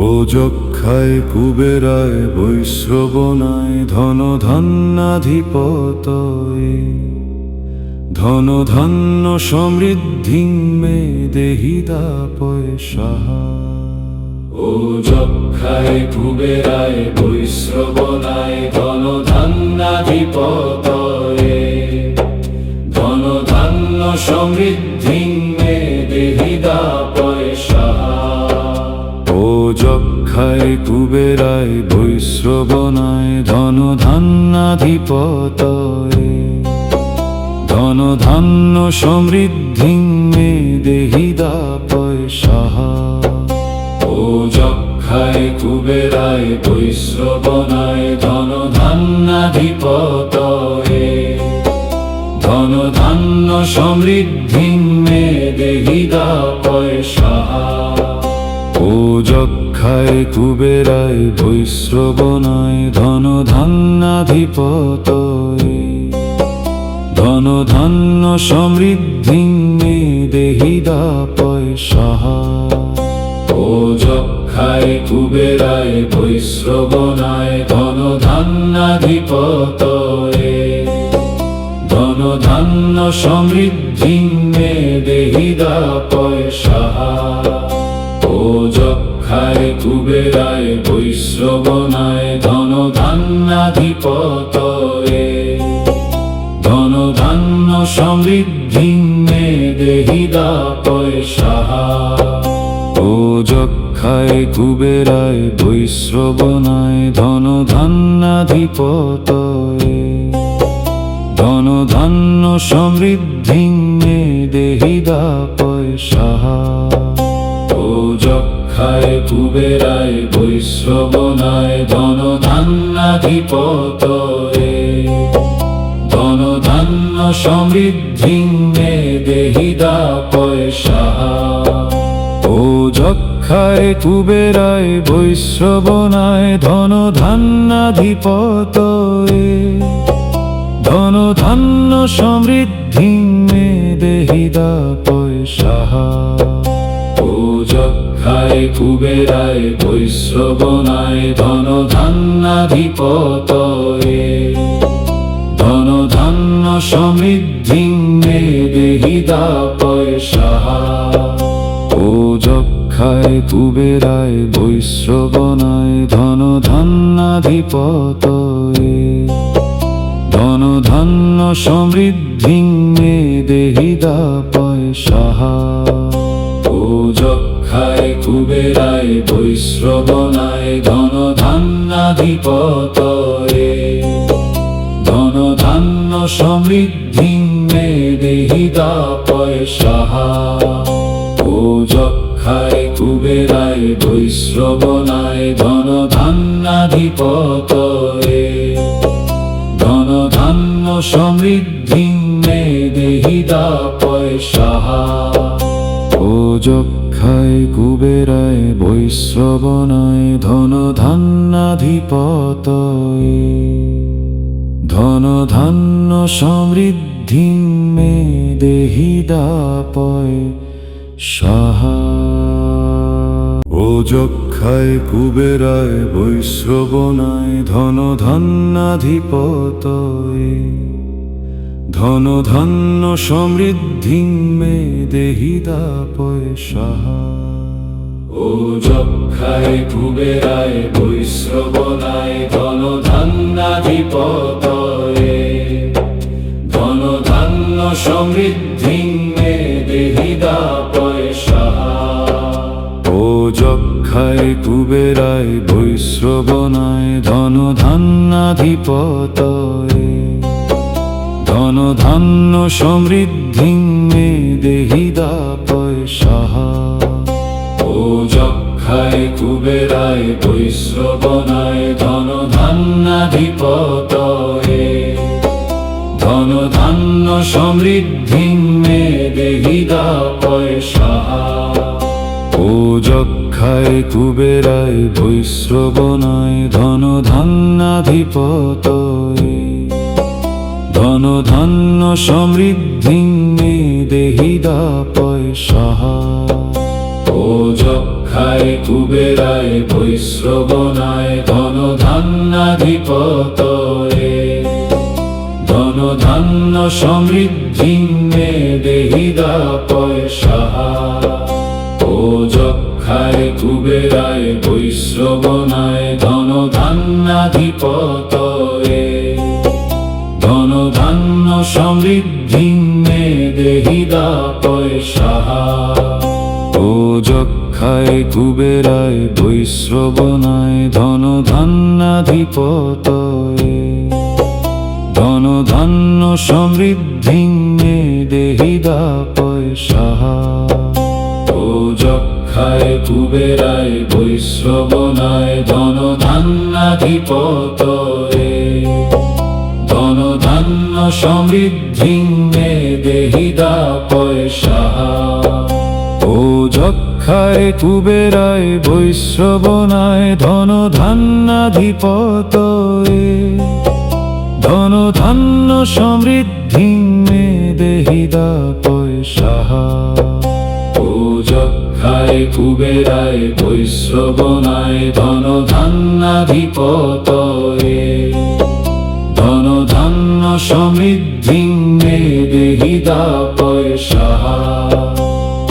ও যক্ষায় কুবেরায় বৈশ্রবণায় ধন ধান্যাধিপতয়ে ধন ধান্য সমৃদ্ধি মে দেহি দাপয় সাহা। ও যক্ষায় কুবেরায় বৈশ্রবণায় ধন ধান্যাধিপতয়ে ধন ধান্য সমৃদ্ধি মে দেহি দাপয় সাহা। ও যক্ষায় কুবেরায় বৈশ্রবণায় ধন ধান্যাধিপতয়ে ধন ধান্য সমৃদ্ধি মে দেহি দাপয় সাহা। ও যক্ষায় কুবেরায় বৈশ্রবণায় ধন ধান্যাধিপতয়ে ধন ধান্য সমৃদ্ধি মে দেহি দাপয় সাহা। ও যক্ষায় কুবেরায় বৈশ্রবণায় ধন ধান্যাধিপতয়ে ধন ধান্য সমৃদ্ধি মে দেহি দাপয় সাহা। ও যক্ষায় কুবেরায় বৈশ্রবণায় ধন ধান্যাধিপতয়ে ধন ধান্য সমৃদ্ধি মে দেহি দাপয় সাহা। ও যক্ষায় কুবেরায় বৈশ্রবণায় ধন ধান্যাধিপতয়ে ধন ধান্য সমৃদ্ধি মে দেহি দাপয় সাহা। ও যক্ষায় কুবেরায় বৈশ্রবণায় ধন ধান্যাধিপতয়ে ধন ধান্য সমৃদ্ধি মে দেহি দাপয় সাহা। ও যক্ষায় কুবেরায় বৈশ্রবণায় ধন ধান্যাধিপতয়ে ধন ধান্য সমৃদ্ধি মে দেহি দাপয় সাহা। ও যক্ষায় কুবেরায় বৈশ্রবণায় ধন ধান্যাধিপতয়ে ধন ধান্য সমৃদ্ধি মে দেহি দাপয় সাহা। ও যক্ষায় কুবেরায় বৈশ্রবণায় ধন ধান্যাধিপতয়ে ধন ধান্য সমৃদ্ধি মে দেহি দাপয় সাহা। ও যক্ষায় কুবেরায় বৈশ্রবণায় ধন ধান্যাধিপতয়ে ধন ধান্য সমৃদ্ধি মে দেহি দাপয় সাহা। ও যক্ষায় কুবেরায় বৈশ্রবণায় ধন ধান্যাধিপতয়ে ধন ধান্য সমৃদ্ধি মে দেহি দাপয় সাহা। ও যক্ষায় কুবেরায় বৈশ্রবণায় ধন ধান্যাধিপতয়ে ধন ধান্য সমৃদ্ধি মে দেহি দাপয় সাহা। ও যক্ষায় কুবেরায় বৈশ্রবণায় ধন ধান্যাধিপতয়ে ধন ধান্য সমৃদ্ধি মে দেহি দাপয় সাহা। ও যক্ষায় কুবেরায় বৈশ্রবণায় ধন ধান্যাধিপতয়ে ধন ধান্য সমৃদ্ধি মে দেহি দাপয় সাহা। ও যক্ষায় কুবেরায় বৈশ্রবণায় ধন ধান্যাধিপতয়ে ধন ধান্য সমৃদ্ধি মে দেহি দাপয় সাহা। ও যক্ষায় কুবেরায় বৈশ্রবণায় ধন ধান্যাধিপতয়ে ধন ধান্য সমৃদ্ধি মে দেহি দাপয় সাহা। ও যক্ষায় কুবেরায় বৈশ্রবণায় ধন ধান্যাধিপতয়ে ধন ধান্য সমৃদ্ধি মে দেহি দাপয় সাহা। ও যক্ষায় কুবেরায় বৈশ্রবণায় ধন ধান্যাধিপতয়ে ধন ধান্য সমৃদ্ধি মে দেহি দাপয় সাহা। ও যক্ষায় খায় কুবেরায় বৈশ্রবণায় ধন ধান্যাধিপতয়ে ধন ধান্য সমৃদ্ধি মে দেহি দাপয় সাহা ও যক্ষায় কুবেরায় বৈশ্রবণায় ধন ধান্যাধিপতয়ে ধন ধান্য সমৃদ্ধি মে দেহি দাপয় সাহা ও যক্ষায় কুবেরায় বৈশ্রবণায় ধন ধান্যাধিপতয়ে ধন ধান্য সমৃদ্ধি মে দেহি দাপয় সাহা ও যক্ষায় কুবেরায় বৈশ্রবণায় ধন ধান্যাধিপতয়ে ধন ধান্য সমৃদ্ধি মে দেহি দাপয় সাহা ও যক্ষায় কুবেরায় বৈশ্রবণায় ধন ধান্যাধিপতয়ে ধন ধান্য সমৃদ্ধি মে দেহি দাপয় সাহা ও যক্ষায় কুবেরায় বৈশ্রবণায় ধন ধান্যাধিপতয়ে ধন ধান্য সমৃদ্ধি মে দেহি দাপয় সাহা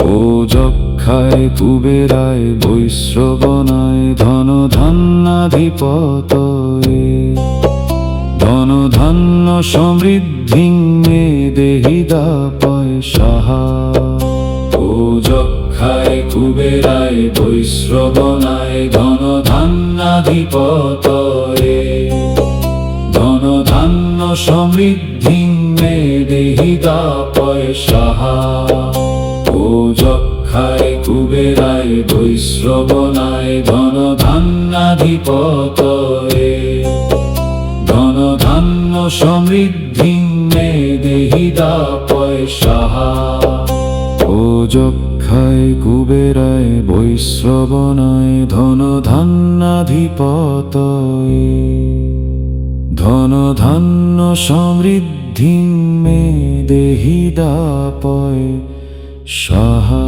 ও যক্ষায় কুবেরায় বৈশ্রবণায় ধন ধান্যাধিপতয়ে ধন ধান্য সমৃদ্ধি মে দেহি দাপয় সাহা ও যক্ষায় কুবেরায় বৈশ্রবণায় ধন ধান্যাধিপতয়ে ধন ধান্য সমৃদ্ধি মে দেহি দাপয় সাহা ও যক্ষায় কুবেরায় বৈশ্রবণায় ধন ধান্যাধিপতয়ে ধন ধান্য সমৃদ্ধি মে দেহি দাপয় সাহা ও যক্ষায় কুবেরায় বৈশ্রবণায় ধন ধান্যাধিপতয়ে ধন ধান্য সমৃদ্ধি মে দেহি দাপয় সাহা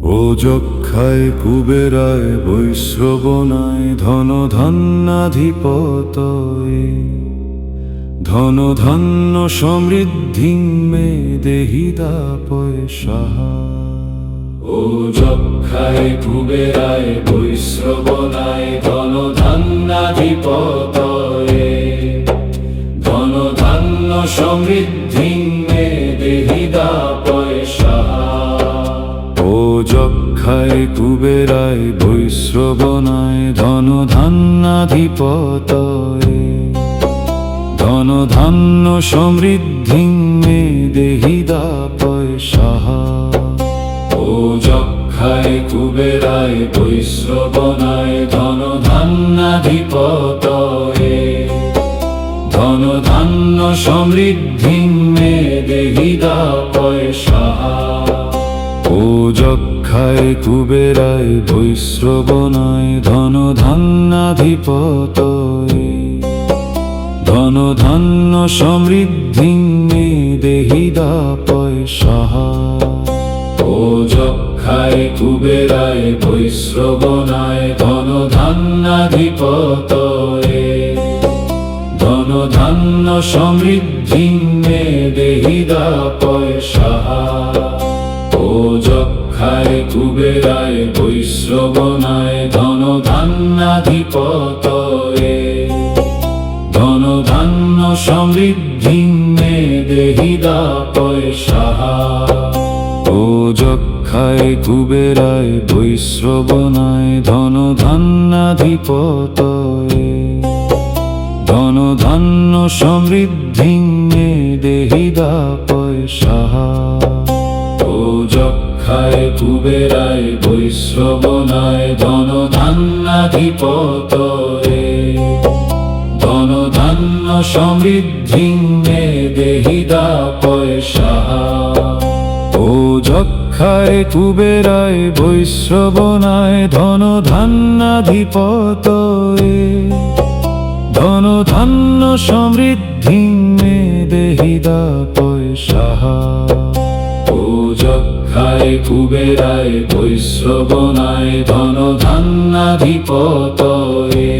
ও যক্ষায় কুবেরায় বৈশ্রবণায় ধন ধান্যাধিপতয়ে ধন ধান্য সমৃদ্ধি মে দেহি দাপয় সাহা ও যক্ষায় কুবেরায় বৈশ্রবণায় ধন ধান্যাধিপতয়ে ধন ধান্য সমৃদ্ধি মে দেহি দাপয় সাহা ও যক্ষায় কুবেরায় বৈশ্রবণায় ধন ধান্যাধিপতয়ে ধন ধান্য সমৃদ্ধি মে দেহি দাপয় সাহা ও যক্ষায় কুবেরায় বৈশ্রবণায় ধন ধান্যাধিপতয়ে ধন ধান্য সমৃদ্ধি মে দেহি দাপয় সাহা ও যক্ষায় কুবেরায় বৈশ্রবণায় ধন ধান্যাধিপতয়ে ধন ধান্য সমৃদ্ধি মে দেহি দাপয় সাহা ও যক্ষায় কুবেরায় বৈশ্রবণায় ধন ধান্যাধিপতয়ে ধন ধান্য সমৃদ্ধি মে দেহি দাপয় সাহা ও যক্ষায় কুবেরায় বৈশ্রবণায় ধন ধান্যাধিপতয়ে ধন ধান্য সমৃদ্ধি মে দেহি দাপয় সাহা ও যক্ষায় কুবেরায় বৈশ্রবণায় ধন ধান্যাধিপতয়ে ধন ধান্য সমৃদ্ধি মে দেহি দাপয় সাহা ও যক্ষায় কুবেরায় বৈশ্রবণায় ধন ধান্যাধিপতয়ে ধন ধান্য সমৃদ্ধি মে দেহি দাপয় সাহা ও যক্ষায় কুবেরায় বৈশ্রবণায় ধন ধান্যাধিপতয়ে ধন ধান্য সমৃদ্ধি মে দেহি দাপয় সাহা ও যক্ষায় যক্ষায় কুবেরায় বৈশ্রবণায় ধন ধান্যাধিপতয়ে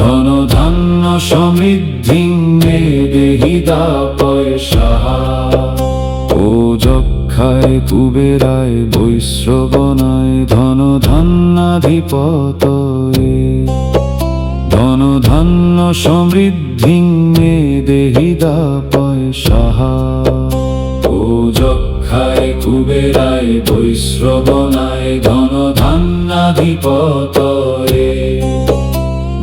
ধন ধান্য সমৃদ্ধি মে দেহি দাপয় সাহা। ও যক্ষায় কুবেরায় বৈশ্রবণায় ধন ধান্যাধিপতয়ে ধন ধান্য সমৃদ্ধি মে দেহি দাপয় সাহা। ও যক্ষায় কুবেরায় বৈশ্রবণায় ধন ধান্যাধিপতয়ে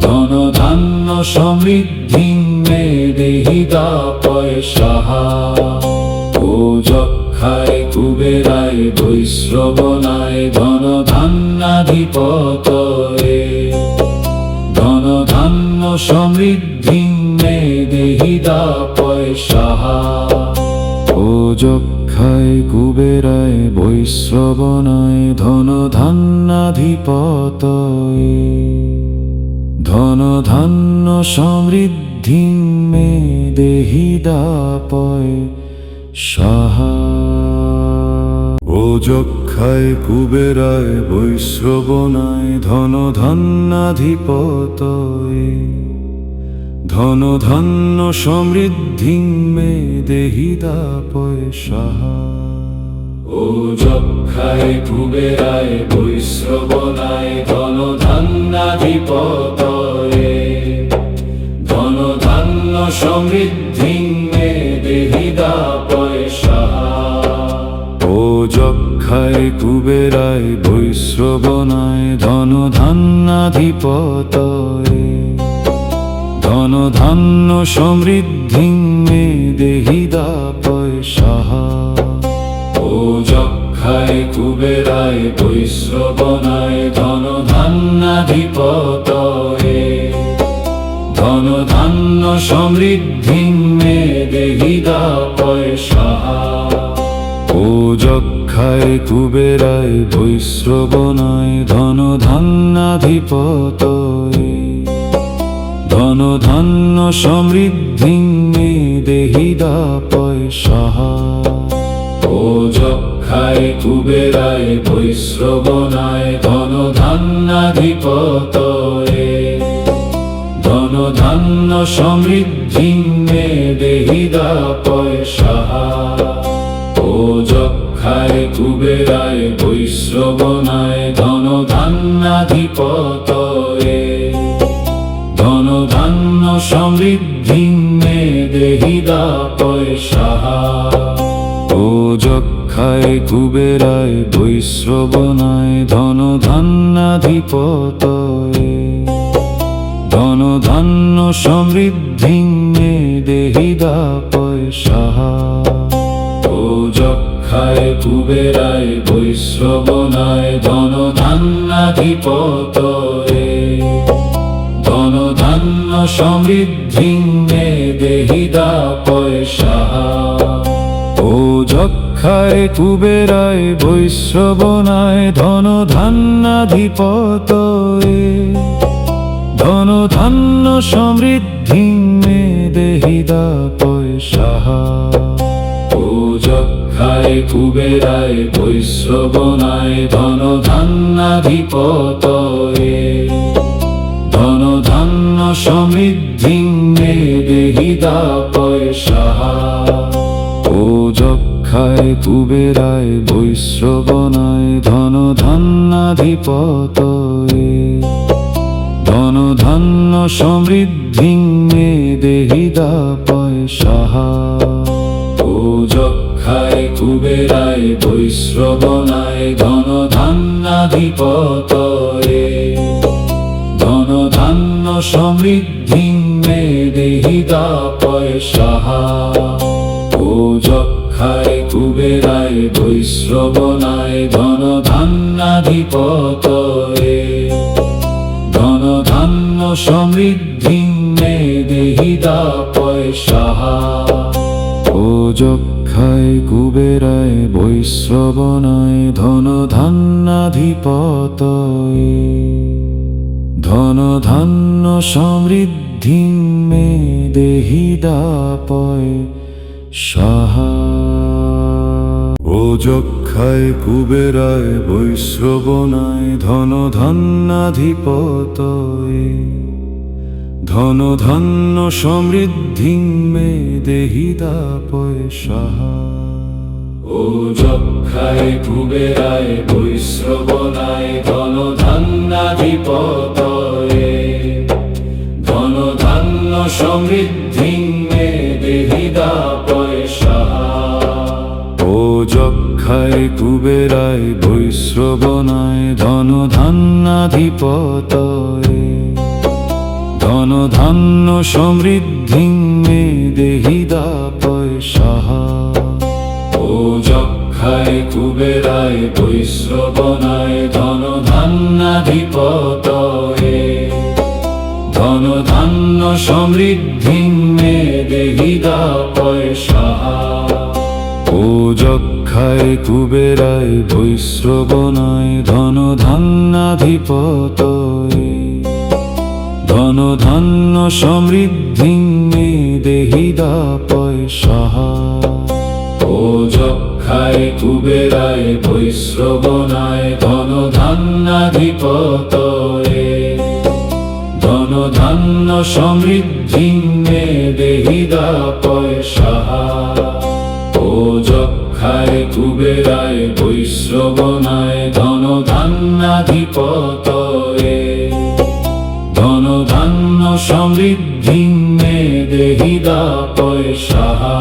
ধন ধান্য সমৃদ্ধি মে দেহি দাপয় সাহা। ও যক্ষায় কুবেরায় বৈশ্রবণায় ধন ধান্যাধিপতয়ে ধন ধান্য সমৃদ্ধি মে দেহি দাপয় সাহা। ও যক্ষায় কুবেরায় বৈশ্রবণায় ধন ধান্যাধিপতয়ে ধন ধান্য সমৃদ্ধি মে দেহি দাপয় সাহা। ও যক্ষায় কুবেরায় বৈশ্রবণায় ধন ধান্যাধিপতয়ে ধন ধান্য সমৃদ্ধি মে দেহি দাপয় সাহা। ও যক্ষায় কুবেরায় বৈশ্রবণায় ধন ধান্যাধিপতয়ে ধন ধান্য সমৃদ্ধি মে দেহি দাপয় সাহা। ও যক্ষায় কুবেরায় বৈশ্রবণায় ধন ধান্যাধিপতয়ে ধন ধান্য সমৃদ্ধি মে দেহি দাপয় সাহা। ও যক্ষায় কুবেরায় বৈশ্রবণায় ধন ধান্যাধিপতয়ে ধন ধান্য সমৃদ্ধি মে দেহি দাপয় সাহা। ও যক্ষায় কুবেরায় বৈশ্রবণায় ধন ধান্যাধিপতয়ে ধন ধান্য সমৃদ্ধি মে দেহি দাপয় সাহা। ও যক্ষায় কুবেরায় বৈশ্রবণায় ধন ধান্যাধিপতয়ে ধন ধান্য সমৃদ্ধি মে দেহি দাপয় সাহা। ও যক্ষায় কুবেরায় বৈশ্রবণায় ধন ধান্যাধিপতয়ে ধন ধান্য সমৃদ্ধি মে দেহি দাপয় সাহা। ও যক্ষায় কুবেরায় বৈশ্রবণায় ধন ধান্যাধিপতয়ে ধন ধান্য সমৃদ্ধি মে দেহি দাপয় সাহা। ও যক্ষায় কুবেরায় বৈশ্রবণায় ধন ধান্যাধিপতয়ে ধন ধান্য সমৃদ্ধি মে দেহি দাপয় সাহা। ও যক্ষায় কুবেরায় বৈশ্রবণায় ধন ধান্যাধিপতয়ে ধন ধান্য সমৃদ্ধি মে দেহি দাপয় সাহা। ও যক্ষায় কুবেরায় বৈশ্রবণায় ধন ধান্যাধিপতয়ে ধন ধান্য সমৃদ্ধি মে দেহি দাপয় সাহা। ও যক্ষায় কুবেরায় বৈশ্রবণায় ধন ধান্যাধিপতয়ে ধন ধান্য সমৃদ্ধি মে দেহি দাপয় সাহা। ও যক্ষায় কুবেরায় বৈশ্রবণায় ধন ধান্যাধিপতয়ে ধন ধান্য সমৃদ্ধি মে দেহি দাপয় সাহা। ও যক্ষায় কুবেরায় বৈশ্রবণায় ধন ধান্যাধিপতয়ে ধন ধান্য সমৃদ্ধি মে দেহি দাপয় সাহা। ও যক্ষায় কুবেরায় বৈশ্রবণায় ধন ধান্যাধিপতয়ে ধন ধান্য সমৃদ্ধি মে দেহি দাপয় সাহা। ও যক্ষায় যক্ষায় কুবেরায় বৈশ্রবণায় ধন ধান্যাধিপতয়ে ধন ধান্য সমৃদ্ধি মে দেহি দাপয় সাহা। ও যক্ষায় কুবেরায় বৈশ্রবণায় ধন ধান্যাধিপতয়ে ধন ধান্য সমৃদ্ধি মে দেহি দাপয় সাহা। ও যক্ষায় কুবেরায় বৈশ্রবণায় ধন ধান্যাধিপতয়ে ধন ধান্য সমৃদ্ধি মে দেহি দাপয় সাহা। ও যক্ষায় কুবেরায় বৈশ্রবণায় ধন ধান্যাধিপতয়ে ধন ধান্য সমৃদ্ধি মে দেহি দাপয় সাহা। ও যক্ষায় কুবেরায় বৈশ্রবণায় ধন ধান্যাধিপতয়ে ধন ধান্য সমৃদ্ধি মে দেহি দাপয় সাহা। ও যক্ষায় কুবেরায় বৈশ্রবণায় ধন ধান্যাধিপতয়ে ধন ধান্য সমৃদ্ধি মে দেহি দাপয় সাহা। ও যক্ষায় কুবেরায় বৈশ্রবণায় ধন ধান্যাধিপতয়ে ধন ধান্য সমৃদ্ধি মে দেহি দাপয় সাহা।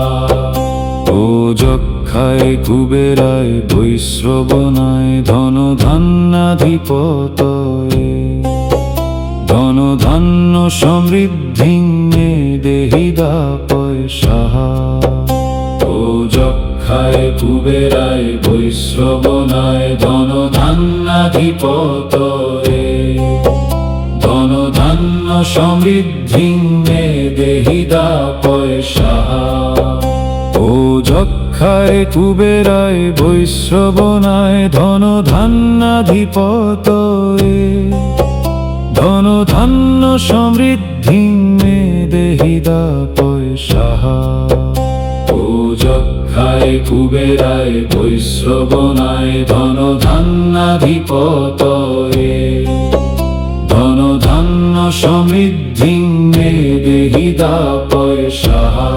ও যক্ষায় কুবেরায় বৈশ্রবণায় ধন ধান্যাধিপতয়ে ধন ধান্য সমৃদ্ধি মে দেহি দাপয় সাহা। ও যক্ষায় কুবেরায় বৈশ্রবণায় ধন ধান্যাধিপতয়ে ধন ধান্য সমৃদ্ধি মে দেহি দাপয় সাহা। ও যক্ষায় কুবেরায় বৈশ্রবণায় ধন ধান্যাধিপতয়ে ধন ধান্য সমৃদ্ধি মে দেহি দাপয় সাহা। ও যক্ষায় কুবেরায় বৈশ্রবণায় ধন ধান্যাধিপতয়ে ধন ধান্য সমৃদ্ধি মে দেহি দাপয় সাহা।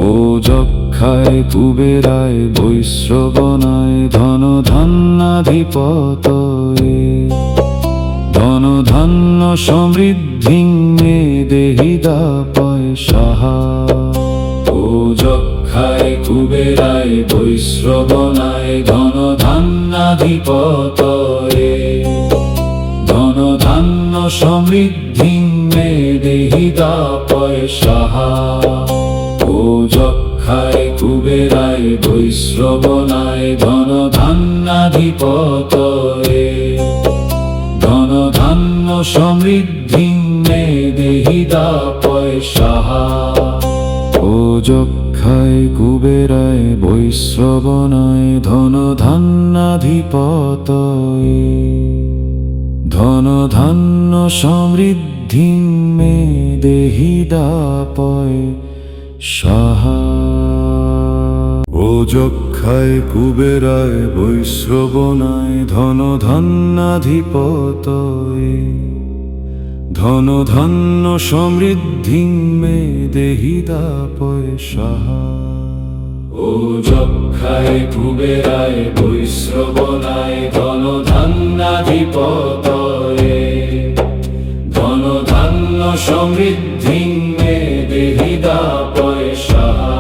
ও যক্ষায় কুবেরায় বৈশ্রবণায় ধন ধান্যাধিপতয়ে ধন ধান্য সমৃদ্ধি মে দেহি দাপয় সাহা। ও যক্ষায় কুবেরায় বৈশ্রবণায় ধন ধান্যাধিপতয়ে ধন ধান্য সমৃদ্ধি মে দেহি দাপয় সাহা। ও যক্ষায় কুবেরায় বৈশ্রবণায় ধন ধান্যাধিপতয়ে ধন ধান্য সমৃদ্ধি মে দেহি দাপয় সাহা। ও যক্ষায় কুবেরায় বৈশ্রবণায় ধন ধান্যাধিপতয়ে ধন ধান্য সমৃদ্ধি মে দেহি দাপয় সাহা। ও যক্ষায় কুবেরায় বৈশ্রবণায় ধন ধান্যাধিপতয়ে ধন ধান্য সমৃদ্ধি মে দেহি দাপয় সাহা। ও যক্ষায় কুবেরায় বৈশ্রবণায় ধন ধান্যাধিপতয়ে ধন ধান্য সমৃদ্ধি মে দেহি দাপয় সাহা।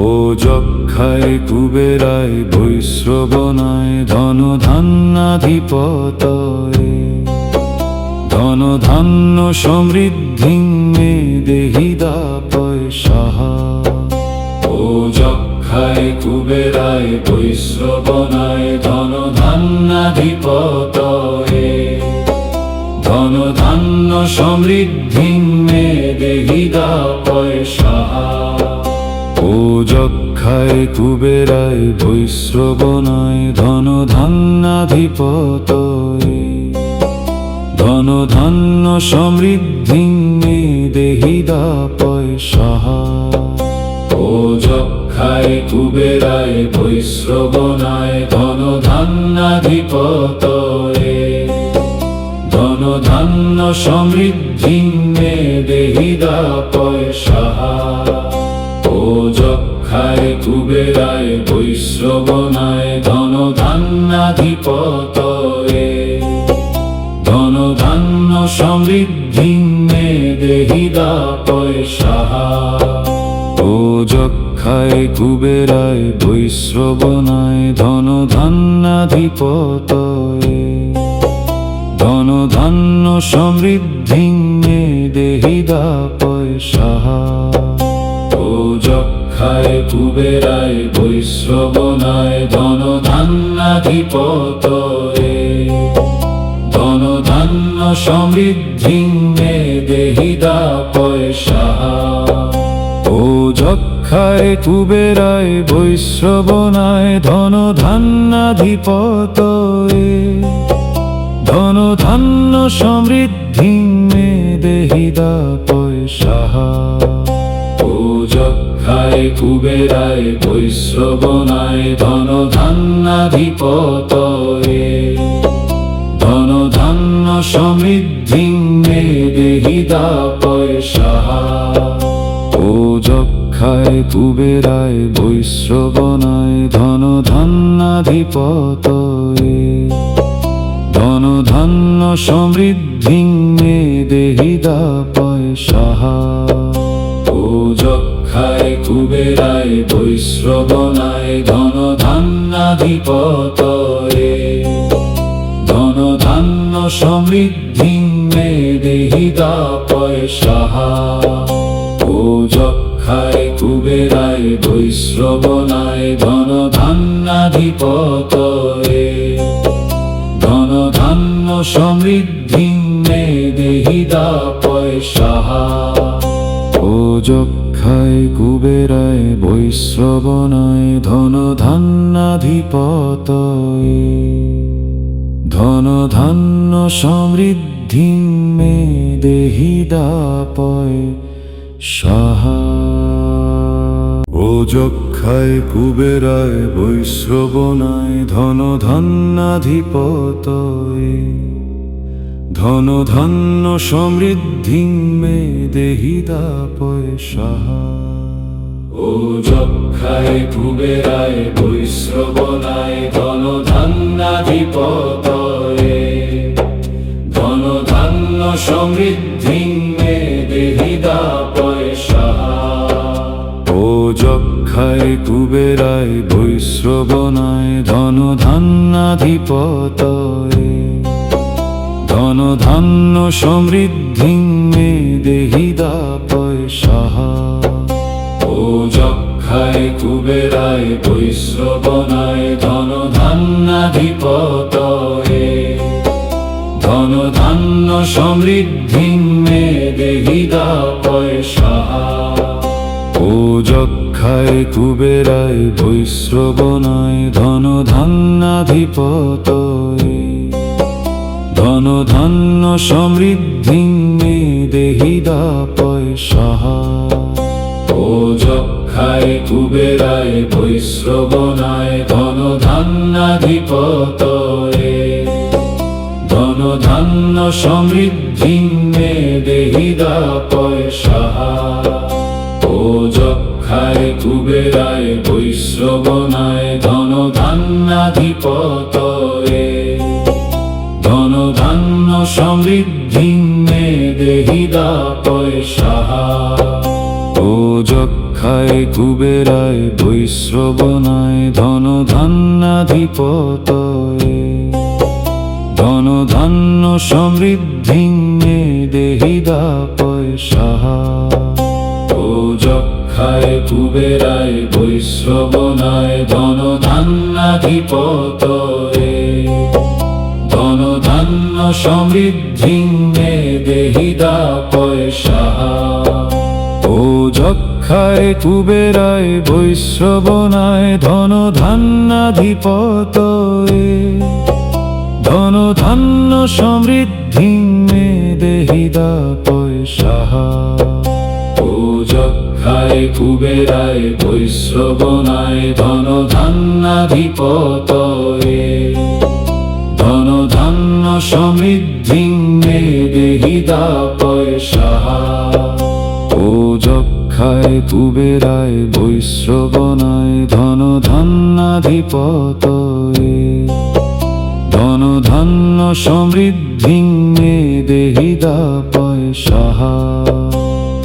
ও যক্ষায় কুবেরায় বৈশ্রবণায় ধন ধান্যাধিপতয়ে ধন ধান্য সমৃদ্ধি মে দেহি দাপয় সাহা। ও যক্ষায় কুবেরায় বৈশ্রবণায় ধন ধান্যাধিপতয়ে ধন ধান্য সমৃদ্ধি মে দেহি দাপয় সাহা। ও যক্ষায় কুবেরায় বৈশ্রবণায় ধন ধান্যাধিপতয়ে ধন ধান্য সমৃদ্ধি মে দেহি দাপয় সাহা। ও যক্ষায় কুবেরায় বৈশ্রবণায় ধন ধান্যাধিপতয়ে ধন ধান্য সমৃদ্ধি মে দেহি দাপয় সাহা ও যক্ষায় কুবেরায় বৈশ্রবণায় ধন ধান্যাধিপতয়ে ধন ধান্য সমৃদ্ধি মে দেহি দাপয় সাহা ও যক্ষায় কুবেরায় বৈশ্রবণায় ধন ধান্যাধিপতয়ে ধন ধান্য সমৃদ্ধি মে দেহি দাপয় সাহা ও যক্ষায় কুবেরায় বৈশ্রবণায় ধন ধান্যাধিপতয়ে ধন ধান্য সমৃদ্ধি মে দেহি দাপয় সাহা ও যক্ষায় কুবেরায় বৈশ্রবণায় ধন ধান্যাধিপতয়ে ধন ধান্য সমৃদ্ধি মে দেহি দাপয় সাহা ও যক্ষায় কুবেরায় বৈশ্রবণায় ধন ধান্যাধিপতয়ে ধন ধান্য সমৃদ্ধি মে দেহি দাপয় সাহা ও যক্ষায় কুবেরায় বৈশ্রবণায় ধন ধান্যাধিপতয়ে ধন ধান্য সমৃদ্ধি মে দেহি দাপয় সাহা ও যক্ষায় কুবেরায় বৈশ্রবণায় ধন ধান্যাধিপতয়ে ধন ধান্য সমৃদ্ধি মে দেহি দাপয় সাহা ও যক্ষায় কুবেরায় বৈশ্রবণায় ধন ধান্যাধিপতয়ে ধন ধান্য সমৃদ্ধি মে দেহি দাপয় সাহা ও যক্ষায় কুবেরায় বৈশ্রবণায় ধন ধান্যাধিপতয়ে ধন ধান্য সমৃদ্ধি মে দেহি দাপয় সাহা ও যক্ষায় কুবেরায় বৈশ্রবণায় ধন ধান্যাধিপতয়ে ধন ধান্য সমৃদ্ধি মে দেহি দাপয় সাহা ও যক্ষায় কুবেরায় বৈশ্রবণায় ধন ধান্যাধিপতয়ে ধন ধান্য সমৃদ্ধি মে দেহি দাপয় সাহা ও যক্ষায় কুবেরায় বৈশ্রবণায় ধন ধান্যাধিপতয়ে ধন ধান্য সমৃদ্ধি মে দেহি দাপয় সাহা ও যক্ষায় কুবেরায় বৈশ্রবণায় ধন ধান্যাধিপতয়ে ধন ধান্য সমৃদ্ধি মে দেহি দাপয় সাহা ও যক্ষায় কুবেরায় বৈশ্রবণায় ধন ধান্যাধিপতয়ে ধন ধান্য সমৃদ্ধি মে দেহি দাপয় সাহা ও যক্ষায় কুবেরায় বৈশ্রবণায় ধন ধান্যাধিপতয়ে ধন ধান্য সমৃদ্ধি মে দেহি দাপয় সাহা ও যক্ষায় কুবেরায় বৈশ্রবণায় ধন ধান্যাধিপতয়ে ধন ধান্য সমৃদ্ধি মে দেহি দাপয় সাহা ও যক্ষায় কুবেরায় বৈশ্রবণায় ধন ধান্যাধিপতয়ে ধন ধান্য সমৃদ্ধি মে দেহি দাপয় সাহা ও যক্ষায় কুবেরায় বৈশ্রবণায় ধন ধান্যাধিপতয়ে ধন ধান্য সমৃদ্ধি মে দেহি দাপয় সাহা ও যক্ষায় কুবেরায় বৈশ্রবণায় ধন ধান্যাধিপতয়ে ধন ধান্য সমৃদ্ধি মে দেহি দাপয় সাহা ও যক্ষায় খায় কুবেরায় বৈশ্রবণায় ধন ধান্যাধিপতয়ে ধন ধান্য সমৃদ্ধি মে দেহি দাপয় সাহা ও যক্ষায় কুবেরায় বৈশ্রবণায় ধন ধান্যাধিপতয়ে ধন ধান্য সমৃদ্ধি মে দেহি দাপয় সাহা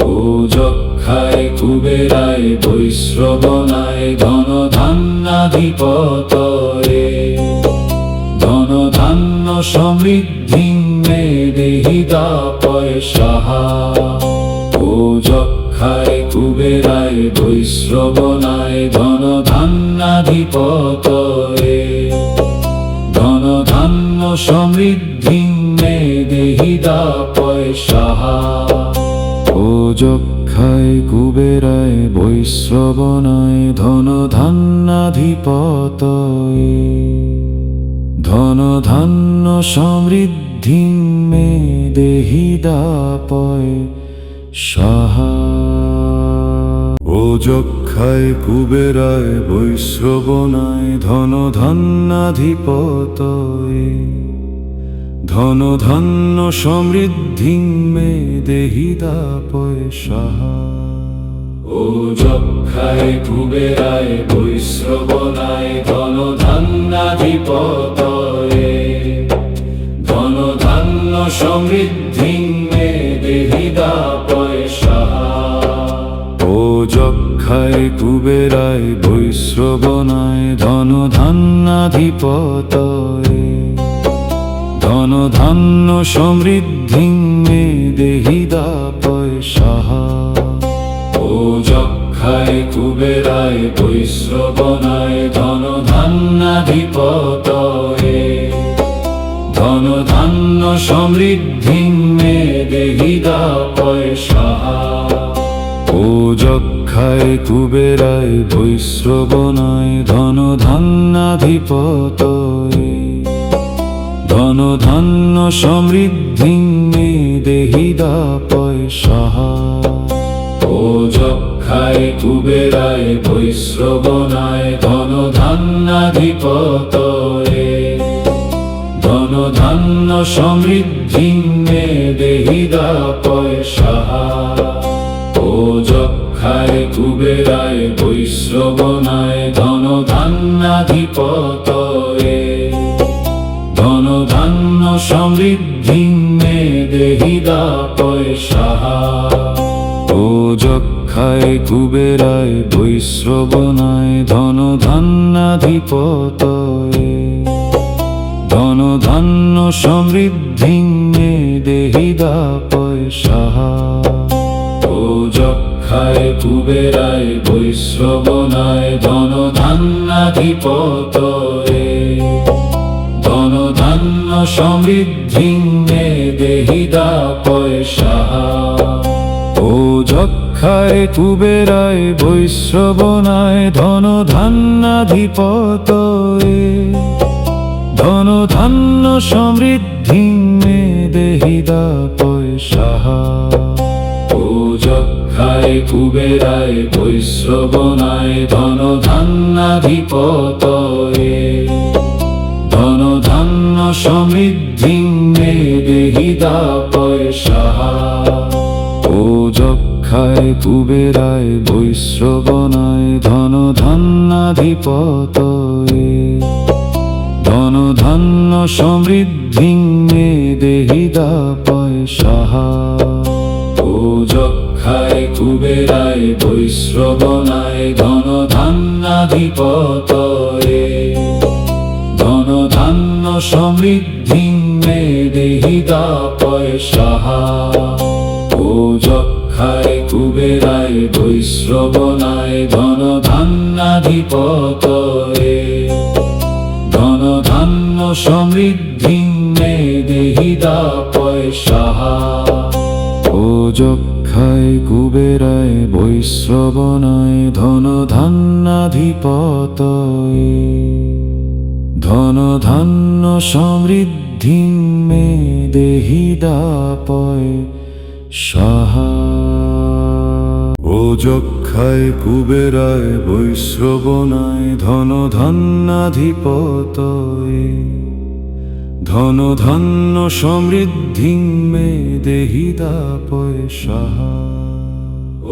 ও যক্ষায় কুবেরায় বৈশ্রবণায় ধন ধান্যাধিপতয়ে ধন ধান্য সমৃদ্ধি মে দেহি দাপয় সাহা ও যক্ষায় কুবেরায় বৈশ্রবণায় ধন ধান্যাধিপতয়ে ধন ধান্য সমৃদ্ধি মে দেহি দাপয় সাহা ও যক্ষায় কুবেরায় বৈশ্রবণায় ধন ধান্যাধিপতয়ে ধন ধান্য সমৃদ্ধি মে দেহি দাপয় সাহা ও যক্ষায় কুবেরায় বৈশ্রবণায় ধন ধান্যাধিপতয়ে ধন ধান্য সমৃদ্ধি মে দেহি দাপয় সাহা ও যক্ষায় কুবেরায় বৈশ্রবণায় ধন ধান্যাধিপতয়ে ধন ধান্য সমৃদ্ধি মে দেহি দাপয় সাহা ও যক্ষায় কুবেরায় বৈশ্রবণায় ধন ধান্যাধিপতয়ে ধন ধান্য সমৃদ্ধি মে দেহি দাপয় সাহা ও যক্ষায় কুবেরায় বৈশ্রবণায় ধন ধান্যাধিপতয়ে ধন ধান্য সমৃদ্ধি মে দেহি দাপয় সাহা ও যক্ষায় কুবেরায় বৈশ্রবণায় ধন ধান্যাধিপতয়ে ধন ধান্য সমৃদ্ধি মে দেহি দাপয় সাহা ও যক্ষায় কুবেরায় বৈশ্রবণায় ধন ধান্যাধিপতয়ে ধন ধান্য সমৃদ্ধি মে দেহি দাপয় সাহা ও যক্ষায় কুবেরায় বৈশ্রবণায় ধন ধান্যাধিপতয়ে ধন ধান্য সমৃদ্ধি মে দেহি দাপয় সাহা ও যক্ষায় কুবেরায় বৈশ্রবণায় ধন ধান্যাধিপতয়ে ধন ধান্য সমৃদ্ধি মে দেহি দাপয় সাহা ও যক্ষায় কুবেরায় বৈশ্রবণায় ধন ধান্যাধিপতয়ে ধন ধান্য সমৃদ্ধি মে দেহি দাপয় সাহা ও যক্ষায় কুবেরায় বৈশ্রবণায় ধন ধান্যাধিপতয়ে ধন ধান্য সমৃদ্ধি মে দেহি দাপয় সাহা ও যক্ষায় কুবেরায় বৈশ্রবণায় ধন ধান্যাধিপতয়ে ধন ধান্য সমৃদ্ধি মে দেহি দাপয় সাহা ও যক্ষায় কুবেরায় বৈশ্রবণায় ধন ধান্যাধিপতয়ে ধন ধান্য সমৃদ্ধি মে দেহি দাপয় সাহা ও যক্ষায় কুবেরায় বৈশ্রবণায় ধন ধান্যাধিপতয়ে ধন ধান্য সমৃদ্ধি মে দেহি দাপয় সাহা ও যক্ষায় কুবেরায় বৈশ্রবণায় ধন ধান্যাধিপতয়ে ধন ধান্য সমৃদ্ধি মে দেহি দাপয় সাহা ও যক্ষায় কুবেরায় বৈশ্রবণায় ধন ধান্যাধিপতয়ে ধন ধান্য সমৃদ্ধি মে দেহি দাপয় সাহা ও যক্ষায় যক্ষায় কুবেরায় বৈশ্রবণায় ধন ধান্যাধিপতয়ে ধন ধান্য সমৃদ্ধি মে দেহি দাপয় সাহা।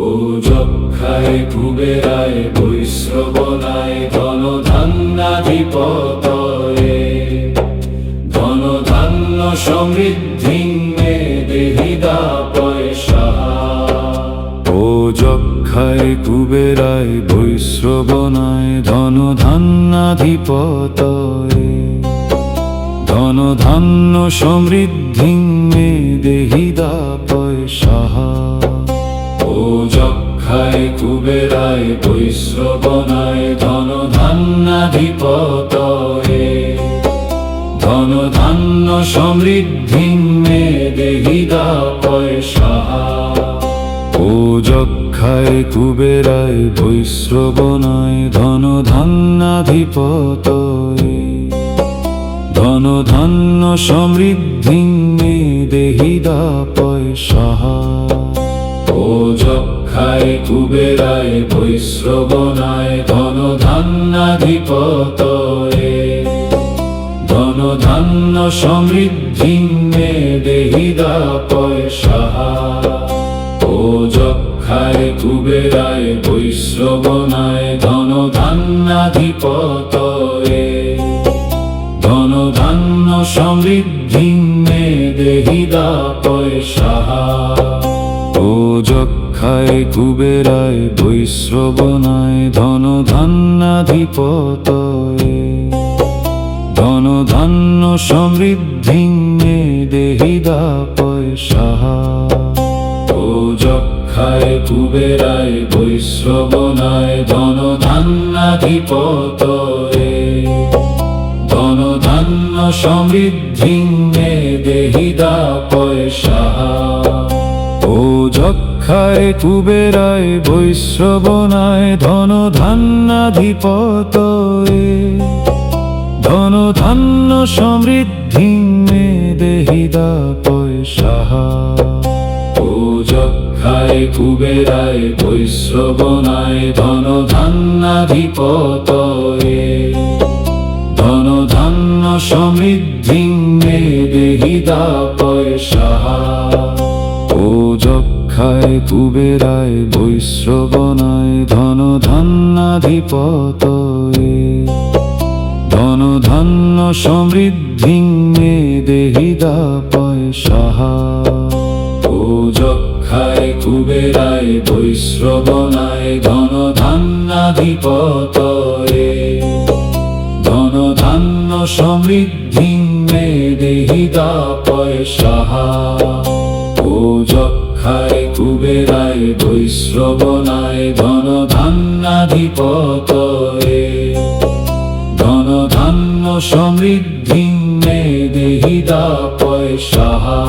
ও যক্ষায় কুবেরায় বৈশ্রবণায় ধন ধান্যাধিপতয়ে ধন ধান্য সমৃদ্ধি মে দেহি দাপয় সাহা। ও যক্ষায় কুবেরায় বৈশ্রবণায় ধন ধান্যাধিপতয়ে ধন ধান্য সমৃদ্ধি মে দেহি দাপয় সাহা। ও যক্ষায় কুবেরায় বৈশ্রবণায় ধন ধান্যাধিপতয়ে ধন ধান্য সমৃদ্ধি মে দেহি দাপয় সাহা। ও যক্ষায় কুবেরায় বৈশ্রবণায় ধন ধান্যাধিপতয়ে ধন ধান্য সমৃদ্ধি মে দেহি দাপয় সাহা। ও যক্ষায় কুবেরায় বৈশ্রবণায় ধন ধান্যাধিপতয়ে ধন ধান্য সমৃদ্ধি মে দেহি দাপয় সাহা। ও যক্ষায় কুবেরায় বৈশ্রবণায় ধন ধান্যাধিপতয়ে ধন ধান্য সমৃদ্ধি মে দেহি দাপয় সাহা। ও যক্ষায় কুবেরায় বৈশ্রবণায় ধন ধান্যাধিপতয়ে ধন ধান্য সমৃদ্ধি মে দেহি দাপয় সাহা। ও যক্ষায় কুবেরায় বৈশ্রবণায় ধন ধান্যাধিপতয়ে ধন ধান্য সমৃদ্ধি মে দেহি দাপয় সাহা। ও যক্ষায় কুবেরায় বৈশ্রবণায় ধন ধান্যাধিপতয়ে ধন ধান্য সমৃদ্ধি মে দেহি দাপয় সাহা। ও যক্ষায় কুবেরায় বৈশ্রবণায় ধন ধান্যাধিপতয়ে ধন ধান্য সমৃদ্ধি মে দেহি দাপয় সাহা। ও যক্ষায় কুবেরায় বৈশ্রবণায় ধন ধান্যাধিপতয়ে ধন ধান্য সমৃদ্ধি মে দেহি দাপয় সাহা। ও যক্ষায় কুবেরায় বৈশ্রবণায় ধন ধান্যাধিপতয়ে ধন ধান্য সমৃদ্ধি মে দেহি দাপয় সাহা। ও যক্ষায় কুবেরায় বৈশ্রবণায় ধন ধান্যাধিপতয়ে ধন ধান্য সমৃদ্ধি মে দেহি দাপয় সাহা।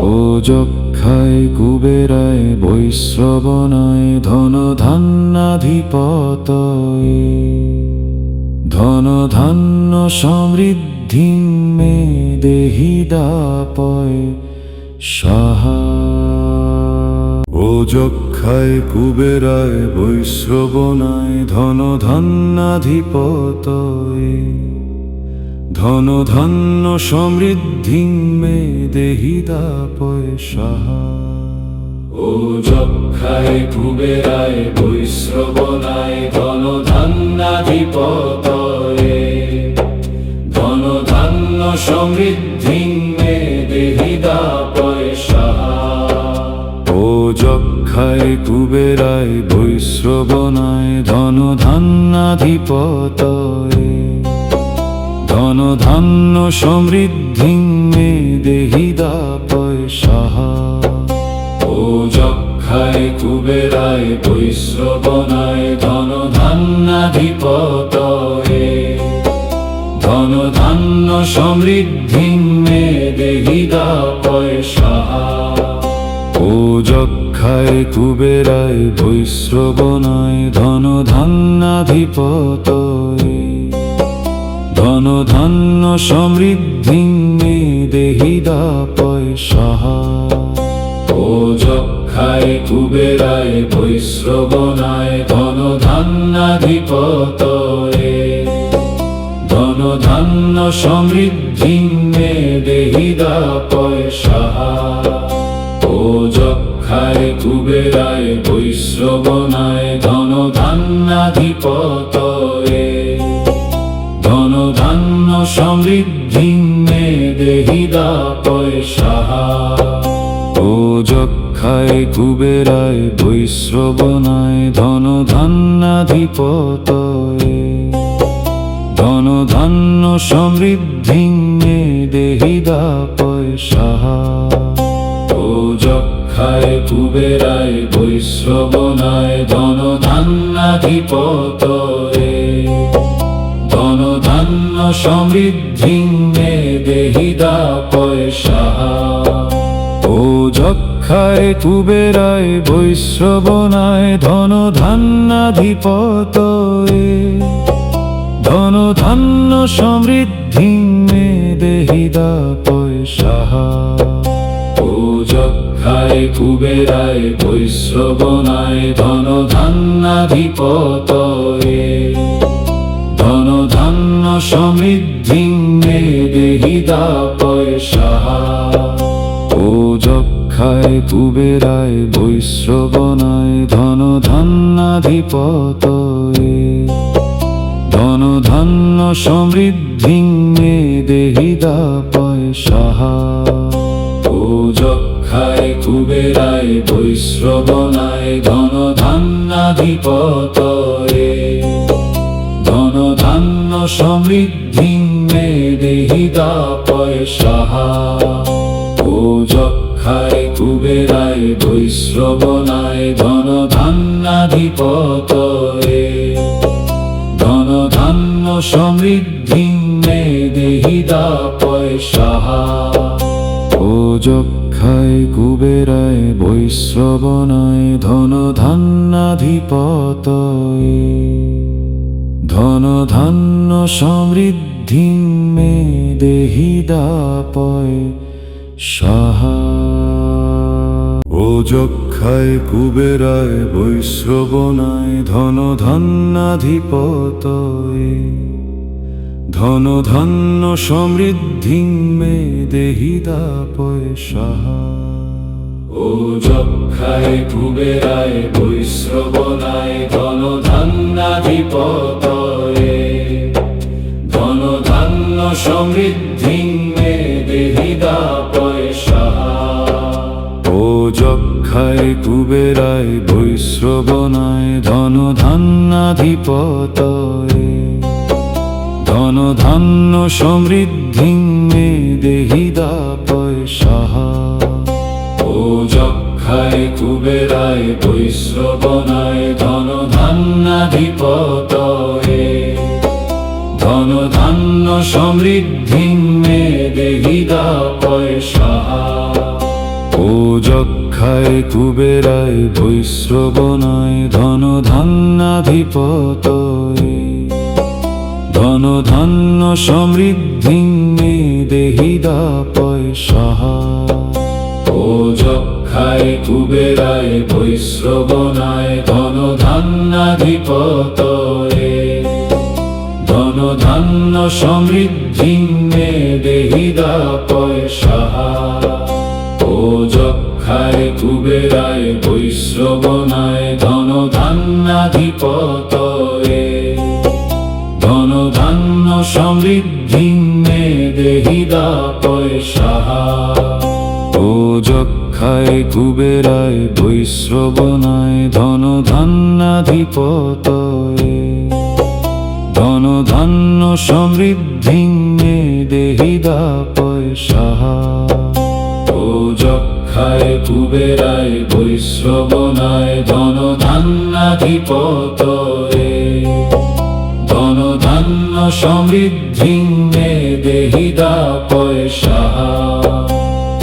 ও যক্ষায় কুবেরায় বৈশ্রবণায় ধন ধান্যাধিপতয়ে ধন ধান্য সমৃদ্ধি মে দেহি দাপয় সাহা। ও যক্ষায় কুবেরায় বৈশ্রবণায় ধন ধান্যাধিপতয়ে ধন ধান্য সমৃদ্ধি মে দেহি দাপয় সাহা। ও যক্ষায় কুবেরায় বৈশ্রবণায় ধন ধান্যাধিপতয়ে ধন ধান্য সমৃদ্ধি মে দেহি দাপয় সাহা। ও যক্ষায় কুবেরায় বৈশ্রবণায় ধন ধান্যাধিপতয়ে ধন ধান্য সমৃদ্ধি মে দেহি দাপয় সাহা। ও যক্ষায় কুবেরায় বৈশ্রবণায় ধন ধান্যাধিপতয়ে ধন ধান্য সমৃদ্ধি মে দেহি দাপয় সাহা। ও যক্ষায় কুবেরায় বৈশ্রবণায় ধন ধান্যাধিপতয়ে ধন ধান্য সমৃদ্ধি মে দেহি দাপয় সাহা। ও যক্ষায় খায় কুবেরায় বৈশ্রবণায় ধন ধান্যাধিপতয়ে ধন ধান্য সমৃদ্ধি মে দেহি দাপয় সাহা ও যক্ষায় কুবেরায় বৈশ্রবণায় ধন ধান্যাধিপতয়ে ধন ধান্য সমৃদ্ধি মে দেহি দাপয় সাহা ও যক্ষায় কুবেরায় বৈশ্রবণায় ধন ধান্যাধিপতয়ে ধন ধান্য সমৃদ্ধি মে দেহি দাপয় সাহা ও যক্ষায় কুবেরায় বৈশ্রবণায় ধন ধান্যাধিপতয়ে ধন ধান্য সমৃদ্ধি মে দেহি দাপয় সাহা ও যক্ষায় কুবেরায় বৈশ্রবণায় ধন ধান্যাধিপতয়ে ধন ধান্য সমৃদ্ধি মে দেহি দাপয় সাহা ও যক্ষায় কুবেরায় বৈশ্রবণায় ধন ধান্যাধিপতয়ে ধন ধান্য সমৃদ্ধি মে দেহি দাপয় সাহা ও যক্ষায় কুবেরায় বৈশ্রবণায় ধন ধান্যাধিপতয়ে ধন ধান্য সমৃদ্ধি মে দেহি দাপয় সাহা ও যক্ষায় কুবেরায় বৈশ্রবণায় ধন ধান্যাধিপতয়ে ধন ধান্য সমৃদ্ধি মে দেহি দাপয় সাহা ও যক্ষায় কুবেরায় বৈশ্রবণায় ধন ধান্যাধিপতয়ে ধন ধান্য সমৃদ্ধি মে দেহি দাপয় সাহা ও যক্ষায় কুবেরায় বৈশ্রবণায় ধন ধান্যাধিপতয়ে ধন ধান্য সমৃদ্ধি মে দেহি দাপয় সাহা ও যক্ষায় কুবেরায় বৈশ্রবণায় ধন ধান্যাধিপতয়ে ধন ধান্য সমৃদ্ধি মে দেহি দাপয় সাহা ও যক্ষায় কুবেরায় বৈশ্রবণায় ধন ধান্যাধিপতয়ে ধন ধান্য সমৃদ্ধি মে দেহি দাপয় সাহা ও যক্ষায় কুবেরায় বৈশ্রবণায় ধন ধান্যাধিপতয়ে ধন ধান্য সমৃদ্ধি মে দেহি দাপয় সাহা ও যক্ষায় কুবেরায় বৈশ্রবণায় ধন ধান্যাধিপতয়ে ধন ধান্য সমৃদ্ধি মে দেহি দাপয় সাহা ও যক্ষায় কুবেরায় বৈশ্রবণায় ধন ধান্যাধিপতয়ে ধন ধান্য সমৃদ্ধি মে দেহি দাপয় সাহা ও যক্ষায় কুবেরায় বৈশ্রবণায় ধন ধান্যাধিপতয়ে ধন ধান্য সমৃদ্ধি মে দেহি দাপয় সাহা ও যক্ষায় কুবেরায় বৈশ্রবণায় ধন ধান্যাধিপতয়ে ধন ধান্য সমৃদ্ধি মে দেহি দাপয় সাহা ও যক্ষায় কুবেরায় বৈশ্রবণায় ধন ধান্যাধিপতয়ে ধন ধান্য সমৃদ্ধি মে দেহি দাপয় সাহা ও যক্ষায় কুবেরায় বৈশ্রবণায় ধন ধান্যাধিপতয়ে ধন ধান্য সমৃদ্ধি মে দেহি দাপয় সাহা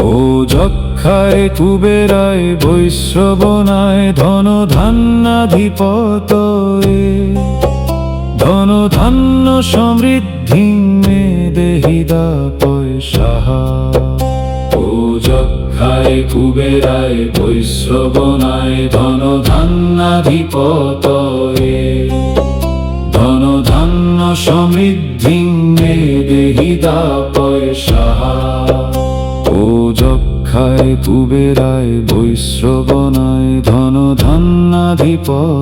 ও যক্ষায় কুবেরায় বৈশ্রবণায় ধন ধান্যাধিপতয়ে ধন ধান্য সমৃদ্ধি মে দেহি দাপয় সাহা ও যক্ষায় কুবেরায় বৈশ্রবণায় ধন ধান্যাধিপতয়ে ধন ধান্য সমৃদ্ধি মে দেহি দাপয় সাহা ও যক্ষায় কুবেরায় বৈশ্রবণায় ধন ধান্যাধিপতয়ে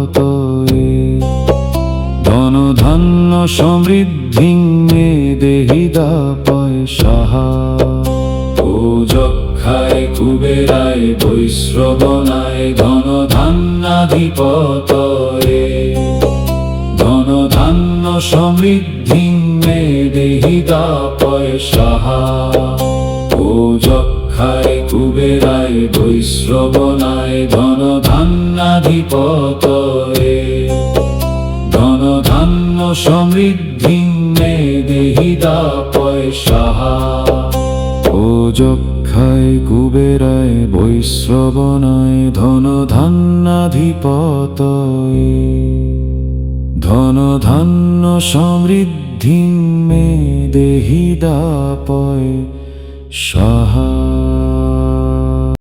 ধন ধান্য সমৃদ্ধি মে দেহি দাপয় সাহা ও যক্ষায় কুবেরায় বৈশ্রবণায় ধন ধান্যাধিপতয়ে ধন ধান্য সমৃদ্ধি মে দেহি দাপয় সাহা ও যক্ষায় কুবেরায় বৈশ্রবণায় ধন ধান্যাধিপতয়ে ধন ধান্য সমৃদ্ধি মে দেহি দাপয় সাহা ও যক্ষায় কুবেরায় বৈশ্রবণায় ধন ধান্যাধিপতয়ে ধন ধান্য সমৃদ্ধি মে দেহি দাপয় সাহা।